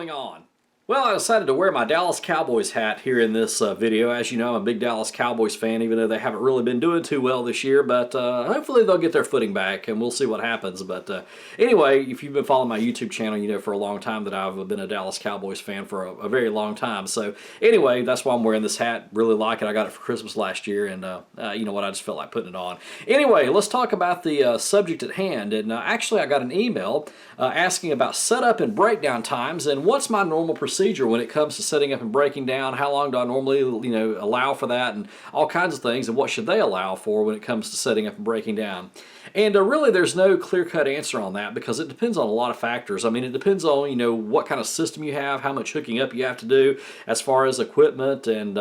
going on? Well, I decided to wear my Dallas Cowboys hat here in this video. As you know, I'm a big Dallas Cowboys fan, even though they haven't really been doing too well this year. But hopefully they'll get their footing back, and we'll see what happens. But anyway, if you've been following my YouTube channel, you know for a long time that I've been a Dallas Cowboys fan for a very long time. So anyway, that's why I'm wearing this hat. Really like it. I got it for Christmas last year, and you know what? I just felt like putting it on. Anyway, let's talk about the subject at hand. And actually, I got an email asking about setup and breakdown times, and what's my normal procedure when it comes to setting up and breaking down. How long do I normally allow for that, and all kinds of things, and what should they allow for when it comes to setting up and breaking down. And really there's no clear-cut answer on that, because it depends on a lot of factors. I mean, it depends on what kind of system you have, how much hooking up you have to do as far as equipment, and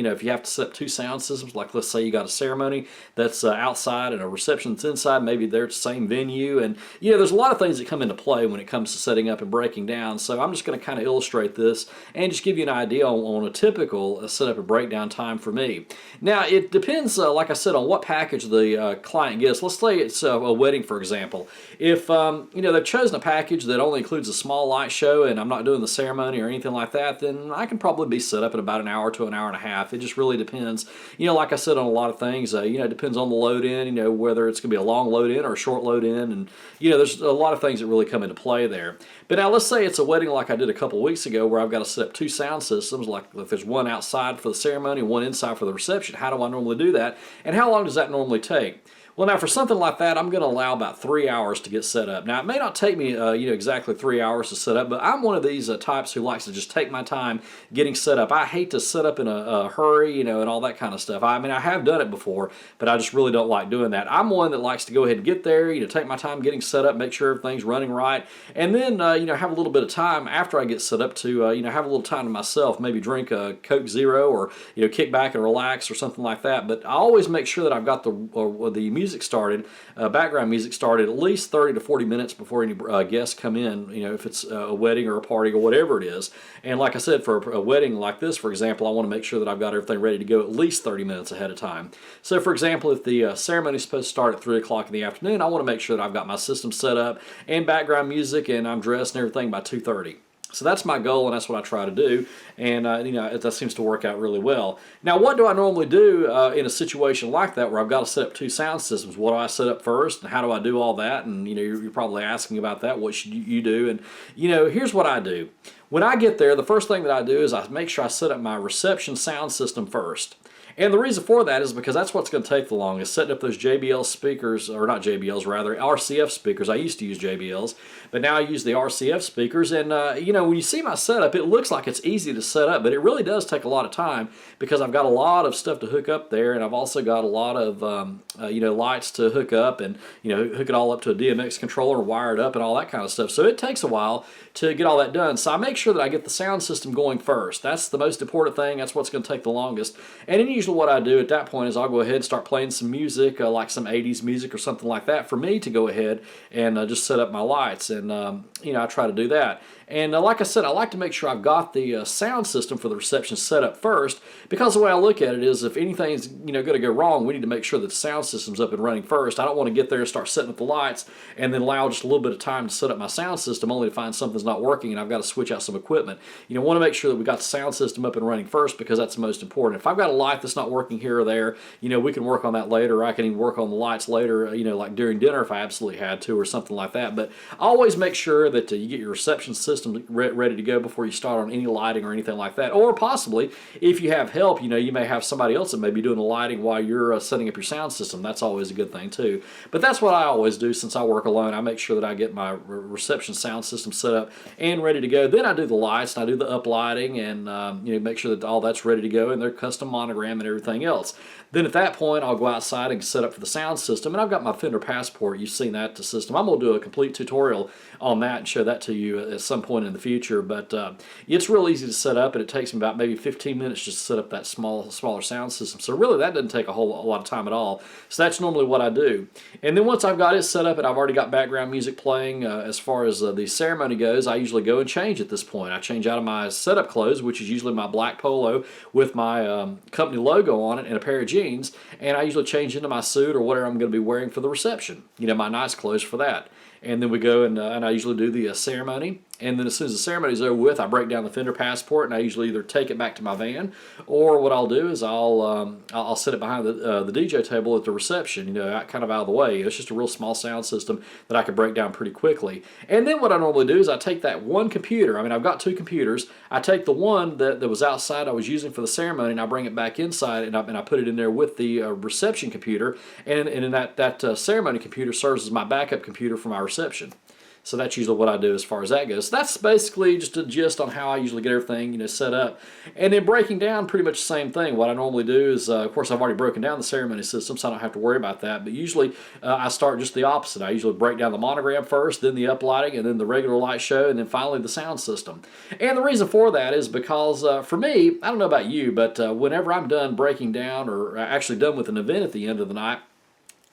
if you have to set up two sound systems, like let's say you got a ceremony that's outside and a reception that's inside, maybe they're at the same venue, and there's a lot of things that come into play when it comes to setting up and breaking down. So I'm just going to kind of illustrate this and just give you an idea on a typical setup and breakdown time for me. Now it depends, like I said, on what package the client gets. Let's say it's a wedding, for example. If they've chosen a package that only includes a small light show and I'm not doing the ceremony or anything like that, then I can probably be set up in about an hour to an hour and a half. It just really depends. Like I said, on a lot of things. It depends on the load in. Whether it's going to be a long load in or a short load in, and there's a lot of things that really come into play there. But now let's say it's a wedding like I did a couple of weeks ago, where I've got to set up two sound systems. Like if there's one outside for the ceremony, one inside for the reception. How do I normally do that, and how long does that normally take? Well, now for something like that, I'm going to allow about 3 hours to get set up. Now, it may not take me, exactly 3 hours to set up, but I'm one of these types who likes to just take my time getting set up. I hate to set up in a hurry, and all that kind of stuff. I mean, I have done it before, but I just really don't like doing that. I'm one that likes to go ahead and get there, take my time getting set up, make sure everything's running right, and then, have a little bit of time after I get set up to, have a little time to myself, maybe drink a Coke Zero, or, kick back and relax or something like that. But I always make sure that I've got the music started, background music started at least 30 to 40 minutes before any guests come in, if it's a wedding or a party or whatever it is. And like I said, for a wedding like this, for example, I want to make sure that I've got everything ready to go at least 30 minutes ahead of time. So for example, if the ceremony is supposed to start at 3 o'clock in the afternoon, I want to make sure that I've got my system set up and background music and I'm dressed and everything by 2:30. So that's my goal, and that's what I try to do, and that seems to work out really well. Now, what do I normally do in a situation like that, where I've got to set up two sound systems? What do I set up first, and how do I do all that? And you're probably asking about that. What should you do? And here's what I do. When I get there, the first thing that I do is I make sure I set up my reception sound system first. And the reason for that is because that's what's going to take the longest, setting up those JBL speakers, or not JBLs, rather, RCF speakers. I used to use JBLs, but now I use the RCF speakers. And, when you see my setup, it looks like it's easy to set up, but it really does take a lot of time, because I've got a lot of stuff to hook up there, and I've also got a lot of, lights to hook up, and, hook it all up to a DMX controller, wire it up, and all that kind of stuff. So it takes a while to get all that done. So I make sure that I get the sound system going first. That's the most important thing. That's what's going to take the longest. And then usually what I do at that point is I'll go ahead and start playing some music, like some 80s music or something like that, for me to go ahead and just set up my lights. And, I try to do that. And like I said, I like to make sure I've got the sound system for the reception set up first, because the way I look at it is, if anything's going to go wrong, we need to make sure that the sound system's up and running first. I don't want to get there and start setting up the lights and then allow just a little bit of time to set up my sound system, only to find something's not working and I've got to switch out some equipment. Want to make sure that we got the sound system up and running first, because that's the most important. If I've got a light that's not working here or there, we can work on that later, or I can even work on the lights later, like during dinner if I absolutely had to, or something like that. But always make sure that you get your reception system ready to go before you start on any lighting or anything like that. Or possibly, if you have help, you may have somebody else that may be doing the lighting while you're setting up your sound system. That's always a good thing too. But that's what I always do. Since I work alone, I make sure that I get my reception sound system set up and ready to go. Then I do the lights, and I do the uplighting, and make sure that all that's ready to go, and their custom monogram and everything else. Then at that point, I'll go outside and set up for the sound system, and I've got my Fender Passport. You've seen that system. I'm going to do a complete tutorial on that and show that to you at some point in the future. But it's real easy to set up, and it takes me about maybe 15 minutes just to set up that smaller sound system. So really, that doesn't take a lot of time at all. So that's normally what I do. And then once I've got it set up and I've already got background music playing, as far as the ceremony goes, I usually go and change at this point. I change out of my setup clothes, which is usually my black polo with my company logo on it and a pair of jeans, and I usually change into my suit or whatever I'm going to be wearing for the reception. My nice clothes for that. And then we go and I usually do the ceremony, And then as soon as the ceremony's over with, I break down the Fender Passport, and I usually either take it back to my van, or what I'll do is I'll set it behind the DJ table at the reception, you know, kind of out of the way. It's just a real small sound system that I can break down pretty quickly. And then what I normally do is I take that one computer. I mean, I've got two computers. I take the one that was outside I was using for the ceremony, and I bring it back inside, and I put it in there with the reception computer, and in that ceremony computer serves as my backup computer for my reception. So that's usually what I do as far as that goes. So that's basically just a gist on how I usually get everything, you know, set up. And then breaking down, pretty much the same thing. What I normally do is, of course, I've already broken down the ceremony system, so I don't have to worry about that. But usually I start just the opposite. I usually break down the monogram first, then the uplighting, and then the regular light show, and then finally the sound system. And the reason for that is because for me, I don't know about you, but whenever I'm done breaking down, or actually done with an event at the end of the night,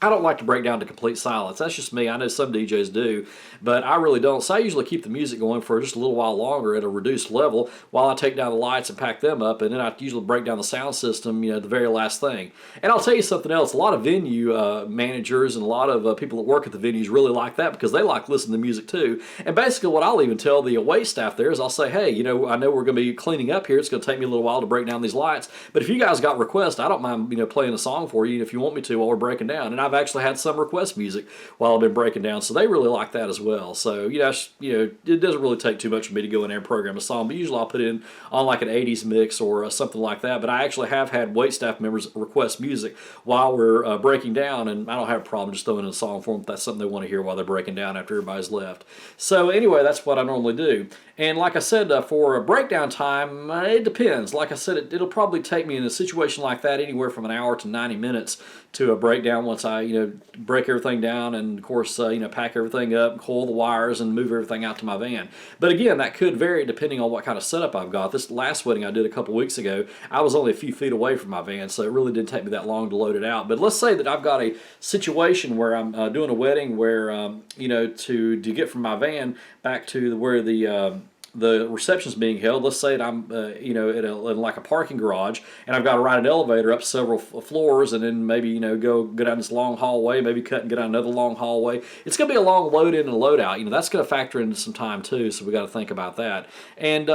I don't like to break down to complete silence. That's just me. I know some DJs do, but I really don't. So I usually keep the music going for just a little while longer at a reduced level while I take down the lights and pack them up, and then I usually break down the sound system, you know, the very last thing. And I'll tell you something else. A lot of venue managers and a lot of people that work at the venues really like that because they like listening to music too. And basically what I'll even tell the wait staff there is I'll say, hey, you know, I know we're going to be cleaning up here. It's going to take me a little while to break down these lights, but if you guys got requests, I don't mind, you know, playing a song for you if you want me to while we're breaking down. And I've actually had some request music while I've been breaking down, so they really like that as well. So you know, it doesn't really take too much for me to go in there and program a song, but usually I'll put it in on like an 80s mix or something like that. But I actually have had waitstaff members request music while we're breaking down, and I don't have a problem just throwing in a song for them if that's something they want to hear while they're breaking down after everybody's left. So anyway, that's what I normally do. And like I said, for a breakdown time, it depends. Like I said, it'll probably take me in a situation like that anywhere from an hour to 90 minutes to a breakdown once I, you know, break everything down and, of course, you know, pack everything up, coil the wires, and move everything out to my van. But again, that could vary depending on what kind of setup I've got. This last wedding I did a couple weeks ago, I was only a few feet away from my van, so it really didn't take me that long to load it out. But let's say that I've got a situation where I'm doing a wedding where, you know, to get from my van back to where the reception's being held. Let's say that I'm, you know, in like a parking garage, and I've got to ride an elevator up several floors, and then maybe, you know, go down this long hallway, maybe cut and get down another long hallway. It's going to be a long load in and load out. You know, that's going to factor into some time too, so we got to think about that. And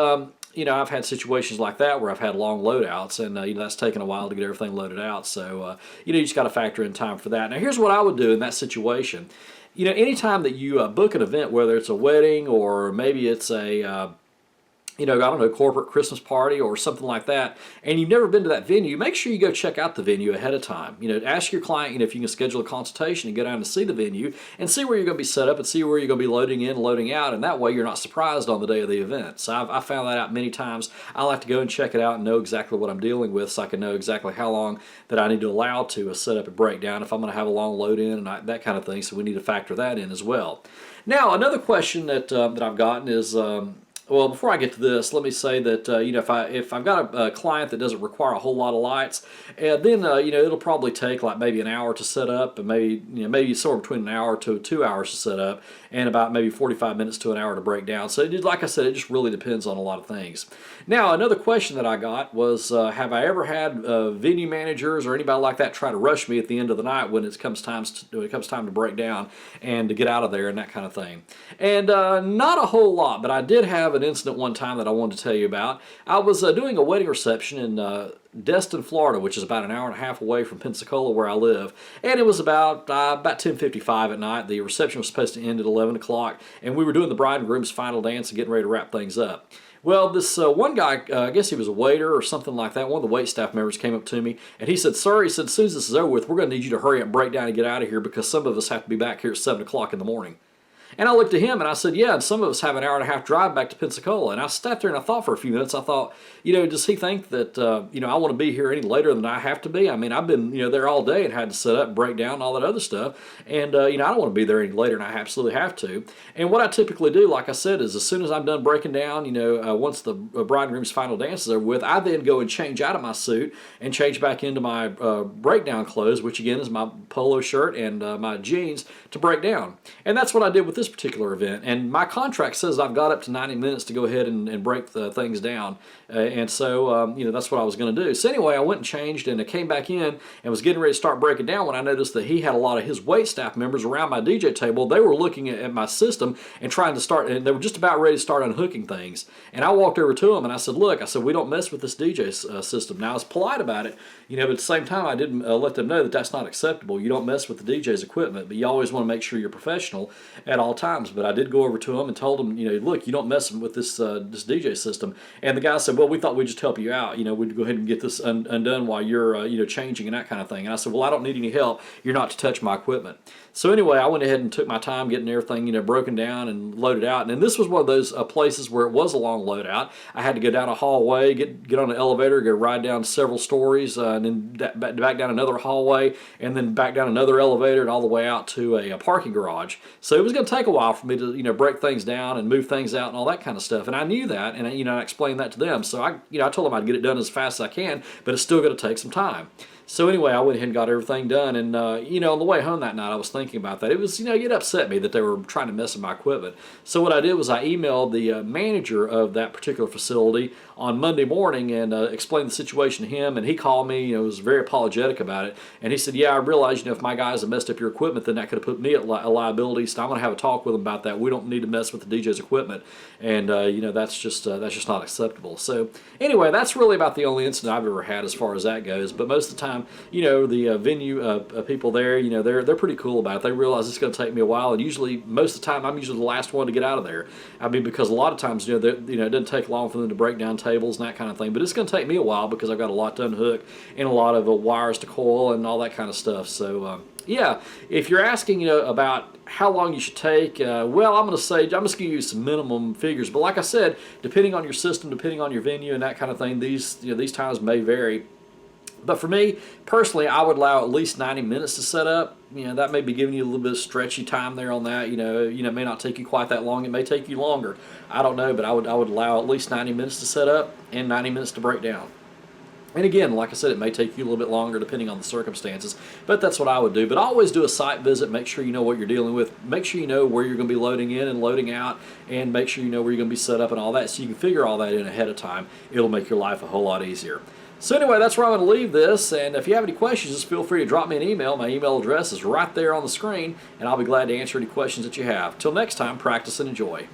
you know, I've had situations like that where I've had long loadouts, and you know, that's taken a while to get everything loaded out. So you know, you just got to factor in time for that. Now, here's what I would do in that situation. You know, anytime that you book an event, whether it's a wedding or maybe it's a you know, I don't know, corporate Christmas party or something like that, and you've never been to that venue, make sure you go check out the venue ahead of time. You know, ask your client, you know, if you can schedule a consultation and go down to see the venue and see where you're going to be set up and see where you're going to be loading in and loading out, and that way you're not surprised on the day of the event. So I've found that out many times. I like to go and check it out and know exactly what I'm dealing with so I can know exactly how long that I need to allow to set up and break down if I'm going to have a long load in and that kind of thing, so we need to factor that in as well. Now, another question that I've gotten is, well, before I get to this, let me say that you know, if I've got a client that doesn't require a whole lot of lights, then you know, it'll probably take like maybe an hour to set up, and maybe somewhere between an hour to 2 hours to set up, and about maybe 45 minutes to an hour to break down. So like I said, it just really depends on a lot of things. Now, another question that I got was, have I ever had venue managers or anybody like that try to rush me at the end of the night when it comes time to break down and to get out of there and that kind of thing? And not a whole lot, but I did have an incident one time that I wanted to tell you about. I was doing a wedding reception in Destin, Florida, which is about an hour and a half away from Pensacola where I live, and it was about 10:55 at night. The reception was supposed to end at 11 o'clock, and we were doing the bride and groom's final dance and getting ready to wrap things up. Well, this one guy, I guess he was a waiter or something like that, one of the wait staff members came up to me, and he said, "Sir," he said, "as soon as this is over with, we're going to need you to hurry up and break down and get out of here because some of us have to be back here at 7 o'clock in the morning." And I looked at him and I said, "Yeah, and some of us have an hour and a half drive back to Pensacola." And I sat there and I thought for a few minutes. I thought, you know, does he think that, you know, I want to be here any later than I have to be? I mean, I've been, you know, there all day and had to set up and break down and all that other stuff. And, you know, I don't want to be there any later than I absolutely have to. And what I typically do, like I said, is as soon as I'm done breaking down, you know, once the bride and groom's final dance is over with, I then go and change out of my suit and change back into my breakdown clothes, which again is my polo shirt and my jeans to break down. And that's what I did with this this particular event. And my contract says I've got up to 90 minutes to go ahead and break the things down. And so, that's what I was going to do. So anyway, I went and changed, and I came back in and was getting ready to start breaking down when I noticed that he had a lot of his wait staff members around my DJ table. They were looking at my system and trying to start, and they were just about ready to start unhooking things. And I walked over to them and I said, look, we don't mess with this DJ system. Now, I was polite about it, but at the same time, I did let them know that that's not acceptable. You don't mess with the DJ's equipment, but you always want to make sure you're professional at all times. But I did go over to them and told them, look, you don't mess with this DJ system. And the guy said, well, we thought we'd just help you out. We'd go ahead and get this undone while you're changing and that kind of thing. And I said, well, I don't need any help. You're not to touch my equipment. So anyway, I went ahead and took my time getting everything, broken down and loaded out. And this was one of those places where it was a long loadout. I had to go down a hallway, get on an elevator, go ride down several stories, and then back down another hallway, and then back down another elevator, and all the way out to a parking garage. So it was going to take a while for me to, break things down and move things out and all that kind of stuff. And I knew that, and I explained that to them. So I told them I'd get it done as fast as I can, but it's still going to take some time. So anyway, I went ahead and got everything done, and on the way home that night, I was thinking about that. It was, it upset me that they were trying to mess with my equipment. So what I did was I emailed the manager of that particular facility on Monday morning and explained the situation to him, and he called me, was very apologetic about it, and he said, yeah, I realize, if my guys have messed up your equipment, then that could have put me at a liability, so I'm going to have a talk with them about that. We don't need to mess with the DJ's equipment, and that's just not acceptable. So anyway, that's really about the only incident I've ever had as far as that goes, but most of the time, the venue people there, they're pretty cool about it. They realize it's going to take me a while, and usually, most of the time, I'm usually the last one to get out of there. I mean, because a lot of times, it doesn't take long for them to break down tables and that kind of thing, but it's going to take me a while because I've got a lot to unhook and a lot of wires to coil and all that kind of stuff. So, yeah, if you're asking, about how long you should take, well, I'm going to give you some minimum figures. But like I said, depending on your system, depending on your venue and that kind of thing, these times may vary. But for me, personally, I would allow at least 90 minutes to set up. That may be giving you a little bit of stretchy time there on that. It may not take you quite that long. It may take you longer. I don't know, but I would allow at least 90 minutes to set up and 90 minutes to break down. And again, like I said, it may take you a little bit longer depending on the circumstances, but that's what I would do. But always do a site visit. Make sure you know what you're dealing with. Make sure you know where you're going to be loading in and loading out, and make sure you know where you're going to be set up and all that, so you can figure all that in ahead of time. It'll make your life a whole lot easier. So anyway, that's where I'm going to leave this, and if you have any questions, just feel free to drop me an email. My email address is right there on the screen, and I'll be glad to answer any questions that you have. Till next time, practice and enjoy.